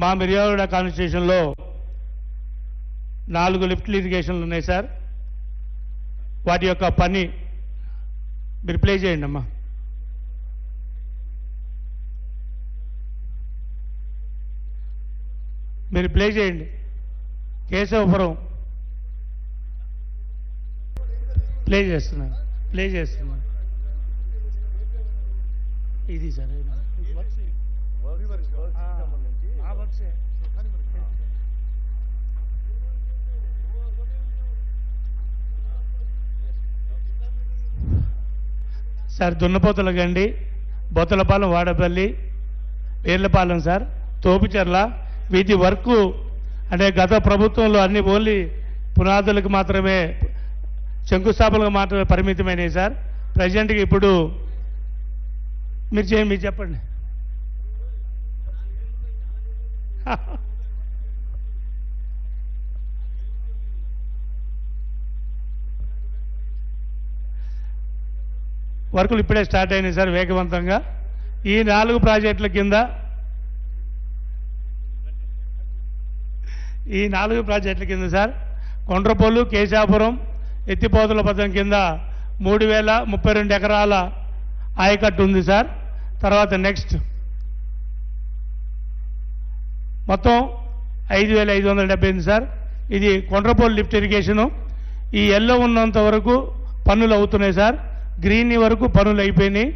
మా మిర్యాలగూడ కాన్స్టిట్యూషన్లో 4 లిఫ్ట్ ఇరిగేషన్లు ఉన్నాయి సార్. వాటి యొక్క పని మీరు ప్లే చేయండి అమ్మా. మీరు ప్లే చేయండి. కేశవపురం ప్లే చేస్తున్నాను. ఇది సార్ సార్ దున్నపోతుల గండి, బొత్తలపాలెం, వాడపల్లి, పేర్లపాలెం సార్, తోపుచెర్ల వీటి వర్క్ అంటే గత ప్రభుత్వంలో అన్ని ఓన్లీ పునాదులకు మాత్రమే, శంకుస్థాపనలకు మాత్రమే పరిమితమైనవి సార్. ప్రజెంట్గా ఇప్పుడు మీరు చెప్పండి. వర్కులు ఇప్పుడే స్టార్ట్ అయినాయి సార్ వేగవంతంగా. ఈ 4 ప్రాజెక్టుల కింద సార్ కొండ్రపల్లు, కేశాపురం ఎత్తిపోతల పథకం కింద 3032 ఎకరాల ఆయకట్టు ఉంది సార్. తర్వాత నెక్స్ట్ మొత్తం 5578 సార్. ఇది కొండ్రపల్లి లిఫ్ట్ ఇరిగేషను. ఈ ఎల్లో ఉన్నంత వరకు పనులు అవుతున్నాయి సార్. గ్రీన్ వరకు పనులు అయిపోయినాయి.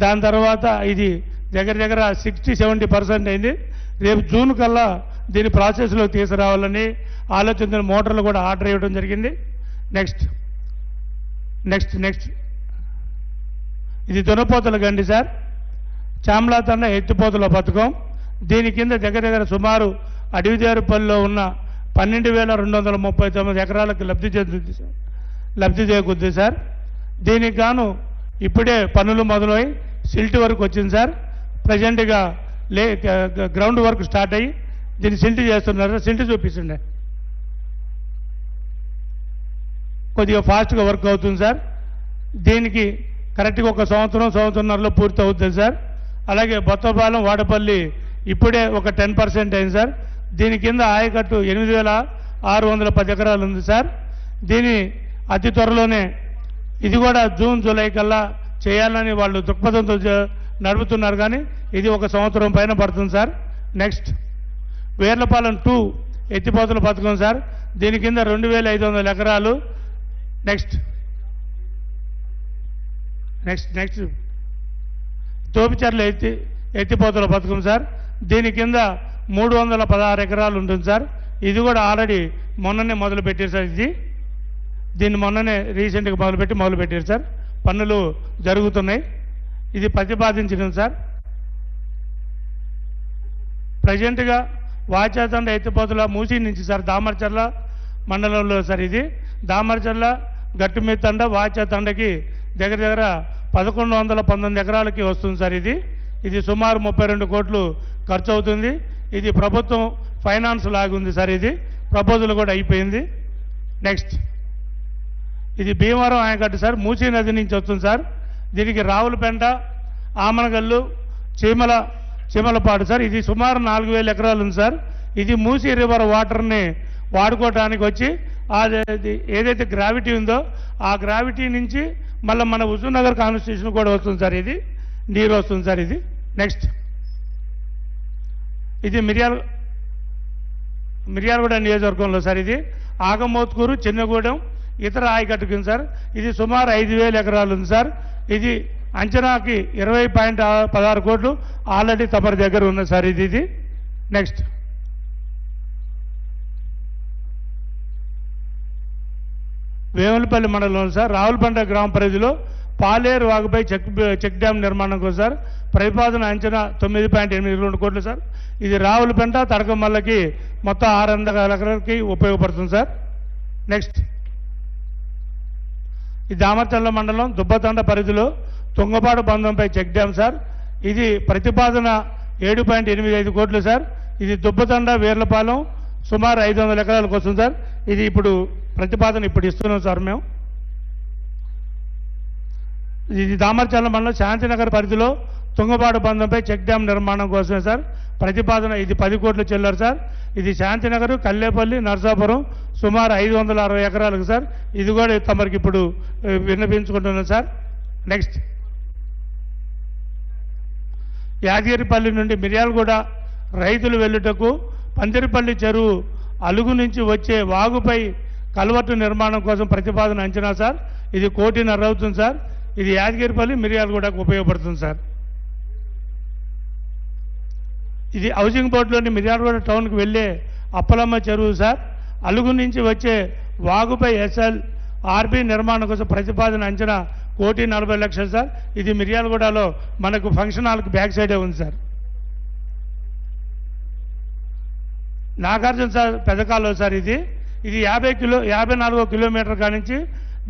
దాని తర్వాత ఇది దగ్గర 60-70% అయింది. రేపు జూన్ కల్లా దీని ప్రాసెస్లో తీసుకురావాలని ఆలోచన మోటార్లు కూడా ఆర్డర్ ఇవ్వడం జరిగింది. నెక్స్ట్ ఇది దున్నపోతల గండి సార్, చామ్లాతండ ఎత్తిపోతల పథకం. దీని కింద దగ్గర సుమారు అడవిదేరుపల్లిలో ఉన్న 12,239 ఎకరాలకు లబ్ధి చేకూరుతుంది సార్. దీనికి గాను ఇప్పుడే పనులు మొదలై సిల్ట్ వర్క్ వచ్చింది సార్. ప్రజెంట్గా గ్రౌండ్ వర్క్ స్టార్ట్ అయ్యి దీన్ని సిల్ట్ చేస్తున్నారు. సిల్ట్ చూపిస్తుండే కొద్దిగా ఫాస్ట్గా వర్క్ అవుతుంది సార్. దీనికి కరెక్ట్గా 1 సంవత్సరంన్నరలో పూర్తి అవుతుంది సార్. అలాగే బొత్తపాలెం, వాడపల్లి ఇప్పుడే ఒక 10% అయింది సార్. దీని కింద ఆయకట్టు 8,610 ఎకరాలు ఉంది సార్. దీని అతి త్వరలోనే ఇది కూడా జూన్ జూలై కల్లా చేయాలని వాళ్ళు దృక్పథంతో నడుపుతున్నారు, కానీ ఇది 1 సంవత్సరం పైన పడుతుంది సార్. నెక్స్ట్ వేర్లపాలెం 2 ఎత్తిపోతల పథకం సార్. దీని కింద 2,500 ఎకరాలు. నెక్స్ట్ తోపిచెర్ల ఎత్తిపోతల పథకం సార్. దీని కింద 316 ఎకరాలు ఉంటుంది సార్. ఇది కూడా ఆల్రెడీ మొన్ననే మొదలుపెట్టారు సార్. దీన్ని మొన్ననే రీసెంట్గా మొదలుపెట్టారు సార్. పనులు జరుగుతున్నాయి. ఇది ప్రతిపాదించినది సార్. ప్రజెంట్గా వాచాతండ ఎత్తిపోతల మూసీ నుంచి సార్ దామరచర్ల మండలంలో సార్. ఇది దామరచర్ల, గట్టుమీతండ, వాచాతండకి దగ్గర 1119 ఎకరాలకి వస్తుంది సార్. ఇది సుమారు 32 కోట్లు ఖర్చు అవుతుంది. ఇది ప్రభుత్వం ఫైనాన్స్ లాగుంది సార్. ఇది ప్రపోజల్ కూడా అయిపోయింది. నెక్స్ట్ ఇది భీమవరం ఆయకట్టు సార్, మూసీ నది నుంచి వస్తుంది సార్. దీనికి రావులపేంట, ఆమనగల్లు, చీమలపాడు సార్. ఇది సుమారు 4,000 ఎకరాలు ఉంది సార్. ఇది మూసీ రివర్ వాటర్ని వాడుకోవటానికి వచ్చి ఏదైతే గ్రావిటీ ఉందో ఆ గ్రావిటీ నుంచి మళ్ళీ మన హుజూర్నగర్ కాన్స్టిట్యూషన్ కూడా వస్తుంది సార్. ఇది నీరు వస్తుంది సార్. ఇది నెక్స్ట్ ఇది మిర్యాలగూడ నియోజకవర్గంలో సార్. ఇది ఆగమోత్కూరు, చిన్నగూడెం ఇతర ఆయకట్టు కింద సార్. ఇది సుమారు 5,000 ఎకరాలు ఉంది సార్. ఇది అంచనాకి 20.16 కోట్లు ఆల్రెడీ తమరి దగ్గర ఉంది సార్. ఇది నెక్స్ట్ వేములపల్లి మండలంలో సార్, రావులపంట గ్రామ పరిధిలో పాలేరు వాగుపై చెక్ డ్యామ్ నిర్మాణం కోసం సార్. ప్రతిపాదన అంచనా 9.82 కోట్లు సార్. ఇది రావులపంట, తడకమల్లకి మొత్తం 600 ఎకరాలకి ఉపయోగపడుతుంది సార్. నెక్స్ట్ ఇది దామరచర్ల మండలం దుబ్బతండ పరిధిలో తుంగపాడు బంధంపై చెక్ డ్యామ్ సార్. ఇది ప్రతిపాదన 7.85 కోట్లు సార్. ఇది దుబ్బతండ, వీర్లపాలెం సుమారు 500 ఎకరాలకు వస్తుంది సార్. ఇది ఇప్పుడు ప్రతిపాదన ఇస్తున్నాం సార్ మేము. ఇది దామరచర్ల మండలం శాంతినగర్ పరిధిలో తుంగపాడు బంధంపై చెక్ డ్యామ్ నిర్మాణం కోసమే సార్. ప్రతిపాదన ఇది 10 కోట్ల చిల్లర సార్. ఇది శాంతినగర్, కల్లేపల్లి, నర్సాపురం సుమారు 560 ఎకరాలకు సార్. ఇది కూడా తమరికి ఇప్పుడు విన్నపించుకుంటున్నాం సార్. నెక్స్ట్, యాదగిరిపల్లి నుండి మిర్యాలగూడ రైతులు వెళ్ళుటకు పందిరిపల్లి చెరువు అలుగు నుంచి వచ్చే వాగుపై కల్వర్టు నిర్మాణం కోసం ప్రతిపాదన అంచనా సార్. ఇది 1.5 కోటి అవుతుంది సార్. ఇది యాదగిరిపల్లి, మిర్యాలగూడకు ఉపయోగపడుతుంది సార్. ఇది హౌసింగ్ బోర్డులోని మిర్యాలగూడ టౌన్కి వెళ్ళే అప్పలమ్మ చెరువు సార్. అలుగు నుంచి వచ్చే వాగుపై SLRB నిర్మాణం కోసం ప్రతిపాదన అంచనా 1,40,00,000 సార్. ఇది మిర్యాలగూడలో మనకు ఫంక్షన్ హాల్కి బ్యాక్ సైడే ఉంది సార్. నాగార్జున సార్ పెదకాలువ సార్. ఇది 54 కిలోమీటర్ కానించి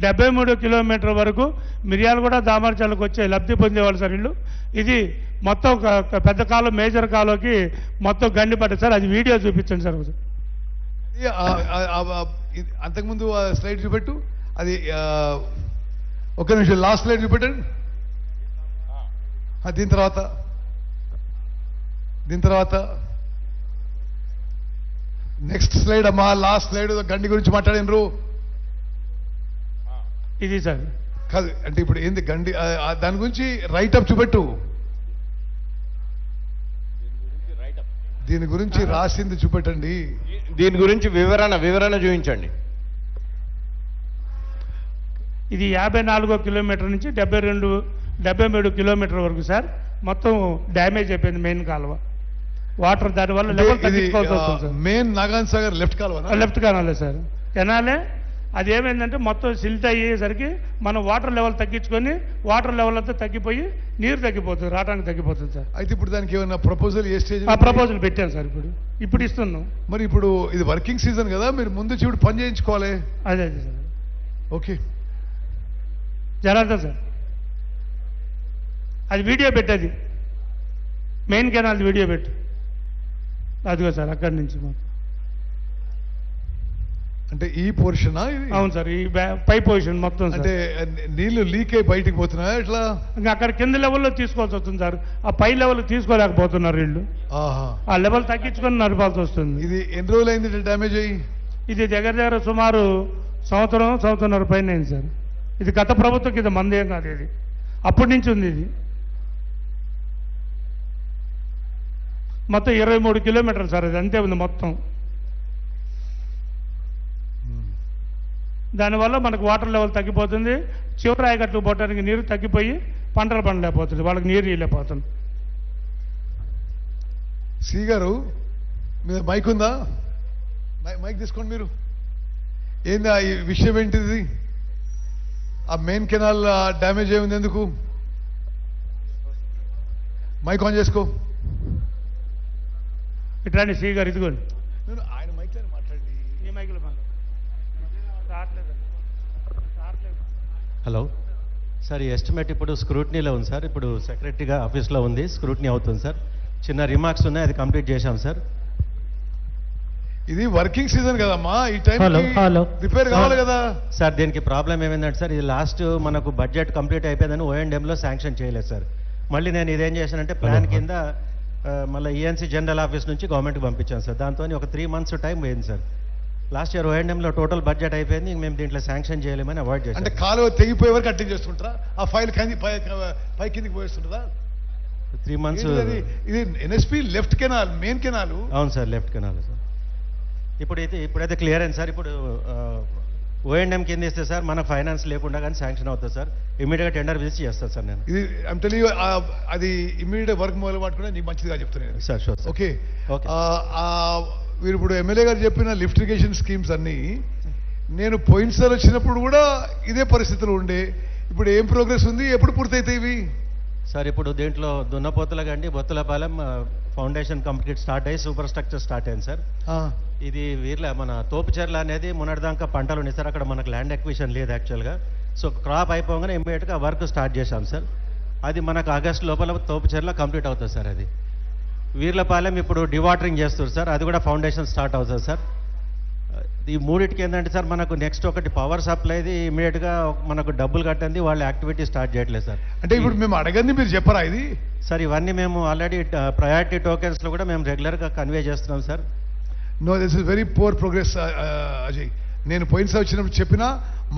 73 కిలోమీటర్ వరకు మిర్యాలగూడ దామరచర్లకు వచ్చే లబ్ధి పొందేవాళ్ళు సార్ వీళ్ళు. ఇది మొత్తం పెద్ద కాలువ, మేజర్ కాలువకి మొత్తం గండిపడ్డది సార్. అది వీడియో చూపించండి సార్. అంతకుముందు స్లైడ్ చూపెట్టు. అది ఒక నిమిషం, లాస్ట్ స్లైడ్ చూపెట్టండి. దీని తర్వాత నెక్స్ట్ స్లైడ్ అమ్మా, లాస్ట్ స్లైడ్. గండి గురించి మాట్లాడినరు ఇది సార్. కాదు అంటే ఇప్పుడు ఏంది గండి, దాని గురించి రైట్ అప్ చూపెట్టు. దీని గురించి రాసింది చూపెట్టండి. దీని గురించి వివరణ చూపించండి. ఇది 54 కిలోమీటర్ నుంచి 73 కిలోమీటర్ వరకు సార్. మొత్తం డ్యామేజ్ అయిపోయింది మెయిన్ కాలువ. వాటర్ దానివల్ల లెవెల్ తగ్గించుకోవాల్సి వస్తుంది సార్. మెయిన్ నాగాన్ సాగర్ లెఫ్ట్ కాలువ, లెఫ్ట్ కెనాలే సార్. కెనాలే అది ఏమైందంటే మొత్తం సిల్ట్ అయ్యేసరికి మనం వాటర్ లెవెల్ తగ్గించుకొని వాటర్ లెవెల్ అంతా తగ్గిపోయి నీరు తగ్గిపోతుంది, రావడానికి తగ్గిపోతుంది సార్. అయితే ఇప్పుడు దానికి ఏమైనా ప్రపోజల్ ఏ స్టేజ్? ఆ ప్రపోజల్ పెట్టాను సార్. ఇప్పుడు ఇస్తున్నాం. మరి ఇప్పుడు ఇది వర్కింగ్ సీజన్ కదా, మీరు ముందు చూడు పని చేయించుకోవాలి. అదే సార్. ఓకే, జనార్దన్ సార్ అది వీడియో పెట్టేది, మెయిన్ కెనాల్ వీడియో పెట్టు. అదిగో సార్ అక్కడి నుంచి అంటే ఈ పోర్షనా? అవును సార్, ఈ పై పొజిషన్ మొత్తం. అంటే నీళ్లు లీక్ అయి బయటికి పోతున్నాయా ఎట్లా? ఇంకా అక్కడ కింద లెవెల్లో తీసుకోవాల్సి వస్తుంది సార్. ఆ పై లెవెల్ తీసుకోలేకపోతున్నారు వీళ్ళు. ఆ లెవెల్ తగ్గించుకొని నడపాల్సి వస్తుంది. ఇది ఎన్ని రోజులు అయింది డ్యామేజ్ అయ్యి? ఇది దగ్గర సుమారు సంవత్సరంన్నర పైన అయింది సార్. ఇది గత ప్రభుత్వం కింద మందేం కాదు, ఇది అప్పటి నుంచి ఉంది. ఇది మొత్తం 23 కిలోమీటర్లు సార్. ఇది అంతే ఉంది మొత్తం. దానివల్ల మనకు వాటర్ లెవెల్ తగ్గిపోతుంది. చివరి ఆయకట్లు పోవడానికి నీరు తగ్గిపోయి పంటలు పండలేకపోతుంది, వాళ్ళకి నీరు ఇవ్వలేకపోతుంది. సి గారు మీద మైక్ ఉందా? మైక్ తీసుకోండి మీరు. ఏంది ఈ విషయం ఏంటిది? ఆ మెయిన్ కెనాల్ డ్యామేజ్ అయింది ఎందుకు? మైక్ ఆన్ చేసుకో. ఇట్లాంటి సి గారు ఇదిగోండి. ఆయన మైక్ లో మాట్లాడండి. ఈ మైక్లో హలో సార్, ఈ ఎస్టిమేట్ ఇప్పుడు స్క్రూట్నీలో ఉంది సార్. ఇప్పుడు సెక్రటరీగా ఆఫీస్లో ఉంది, స్క్రూట్నీ అవుతుంది సార్. చిన్న రిమార్క్స్ ఉన్నాయి, అది కంప్లీట్ చేశాం సార్. ఇది వర్కింగ్ సీజన్ కదమ్మా, ఈ టైం రిపేర్ కావాలి కదా సార్. దీనికి ప్రాబ్లం ఏమైందంటే సార్, ఇది లాస్ట్ మనకు బడ్జెట్ కంప్లీట్ అయిపోయిందని O&Mలో శాంక్షన్ చేయలేదు సార్. మళ్ళీ నేను ఇదేం చేశానంటే ప్లాన్ కింద మళ్ళీ ENC జనరల్ ఆఫీస్ నుంచి గవర్నమెంట్కి పంపించాను సార్. దాంతో ఒక 3 months టైం పోయింది సార్. లాస్ట్ ఇయర్ O&Mలో టోటల్ బడ్జెట్ అయిపోయింది, మేము దీంట్లో శాంక్షన్ చేయలేమని అవాయిడ్ చేశాం. అంటే కాలువ తెగిపోయే వరకు అటెండ్ చేస్తుంటారా? ఆ ఫైల్ పై కిందికి పోయిస్తుంటుందా? 3 months. ఇది NSP left canal, main canal. అవును సార్, లెఫ్ట్ కెనాల్ సార్. ఇప్పుడైతే క్లియర్ అయింది సార్. ఇప్పుడు O&M కింద ఇస్తే సార్ మన ఫైనాన్స్ లేకుండా కానీ శాంక్షన్ అవుతుంది సార్. ఇమీడియట్గా టెండర్ పిలిచి చేస్తాను సార్ నేను. ఇది అది ఇమీడియట్ వర్క్ మొదలు పట్టుకునే నీకు మంచిదిగా చెప్తున్నాను సార్. షూర్. ఓకే. మీరు ఇప్పుడు ఎమ్మెల్యే గారు చెప్పిన లిఫ్ట్ ఇరిగేషన్ స్కీమ్స్ అన్నీ నేను పోయినసారి వచ్చినప్పుడు కూడా ఇదే పరిస్థితులు ఉండే. ఇప్పుడు ఏం ప్రోగ్రెస్ ఉంది, ఎప్పుడు పూర్తయితాయి ఇవి? సార్ ఇప్పుడు దీంట్లో దున్నపోతుల గండి బొత్తులపాలెం ఫౌండేషన్ కంప్లీట్ స్టార్ట్ అయ్యి సూపర్ స్ట్రక్చర్ స్టార్ట్ అయింది సార్. ఇది వీర్ల మన తోపుచెర్ల అనేది మొన్నటిదాకా పంటలు ఉన్నాయి సార్. అక్కడ మనకు ల్యాండ్ ఎక్విషన్ లేదు యాక్చువల్గా. సో క్రాప్ అయిపోగానే ఇమ్మీడియట్గా వర్క్ స్టార్ట్ చేశాం సార్. అది మనకు ఆగస్ట్ లోపల తోపుచెర్ల కంప్లీట్ అవుతుంది సార్. అది వీర్లపాలెం ఇప్పుడు డివాటరింగ్ చేస్తారు సార్, అది కూడా ఫౌండేషన్ స్టార్ట్ అవుతుంది సార్. ఈ మూడింటికి ఏంటంటే సార్ మనకు నెక్స్ట్ ఒకటి పవర్ సప్లైది ఇమీడియట్గా మనకు డబ్బులు కట్టండి వాళ్ళు యాక్టివిటీ స్టార్ట్ చేయట్లేదు సార్. అంటే ఇప్పుడు మేము అడగండి మీరు చెప్పరా ఇది? సార్ ఇవన్నీ మేము ఆల్రెడీ ప్రయారిటీ టోకెన్స్లో కూడా మేము రెగ్యులర్గా కన్వే చేస్తున్నాం sir. No, this is very poor progress Ajay. నేను పోయినసారి వచ్చినప్పుడు చెప్పినా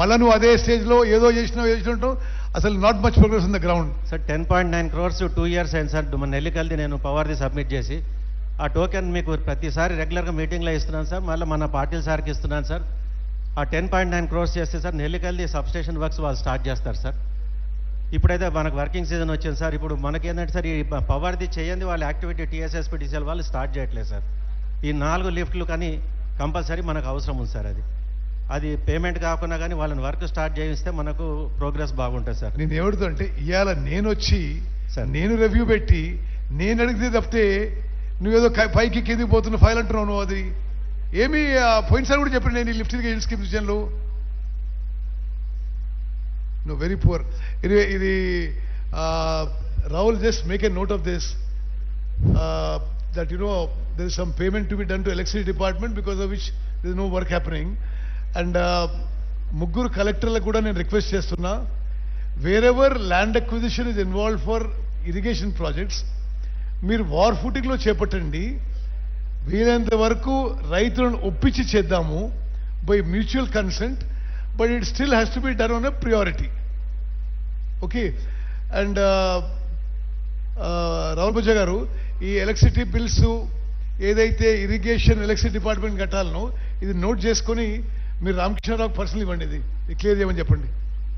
మళ్ళీ నువ్వు అదే స్టేజ్లో ఏదో చేసినట్టు అసలు not much progress in the ground. Sir 10.9 crores 2 years అయింది సార్ మన నెల్లికల్ది నేను పవర్ది సబ్మిట్ చేసి. ఆ టోకెన్ మీకు ప్రతిసారి రెగ్యులర్గా మీటింగ్లో ఇస్తున్నాను సార్, మళ్ళీ మన పాటిల్ సార్కి ఇస్తున్నాను సార్. ఆ 10.9 crores చేస్తే సార్ నెల్లికల్ది సబ్స్టేషన్ వర్క్స్ వాళ్ళు స్టార్ట్ చేస్తారు సార్. ఇప్పుడైతే మనకు వర్కింగ్ సీజన్ వచ్చింది సార్. ఇప్పుడు మనకేంటంటే సార్ ఈ పవర్ది చేయండి వాళ్ళ యాక్టివిటీ టీఎస్ఎస్పీటీసీఎల్ వాళ్ళు స్టార్ట్ చేయట్లేదు సార్. ఈ 4 లిఫ్ట్లు కానీ కంపల్సరీ మనకు అవసరం ఉంది సార్. అది పేమెంట్ కాకుండా కానీ వాళ్ళని వర్క్ స్టార్ట్ చేయిస్తే మనకు ప్రోగ్రెస్ బాగుంటుంది సార్. నేను ఎవరితో అంటే ఇవాళ నేను వచ్చి సార్ నేను రివ్యూ పెట్టి నేను అడిగితే తప్పితే నువ్వేదో పైకి కిందికి పోతున్న ఫైల్ అంటున్నావు నువ్వు. అది ఏమి పోయినసారి కూడా చెప్పాను నేను ఈ లిఫ్ట్ ఇరిగేషన్ స్కీమ్ విషయంలో. No, very poor. ఇది Rahul, just make a note of this that there is some payment to be done to electricity department because of which there is no work happening. And ముగ్గురు కలెక్టర్లకు కూడా నేను request చేస్తున్నా, wherever land acquisition is involve for irrigation projects మీరు war ఫుటింగ్లో చేపట్టండి. వీలైనంత వరకు రైతులను ఒప్పించి చేద్దాము by mutual consent, but it still has to be done on a priority. Okay. And Rahul Bujja గారు, ఈ ఎలక్ట్రిసిటీ బిల్స్ ఏదైతే ఇరిగేషన్ ఎలక్ట్రిసిటీ డిపార్ట్మెంట్ కట్టాలనో ఇది నోట్ చేసుకొని మీరు రామకృష్ణరావు పర్సనల్ ఇవ్వండి, ఇది క్లియర్ చేయమని చెప్పండి.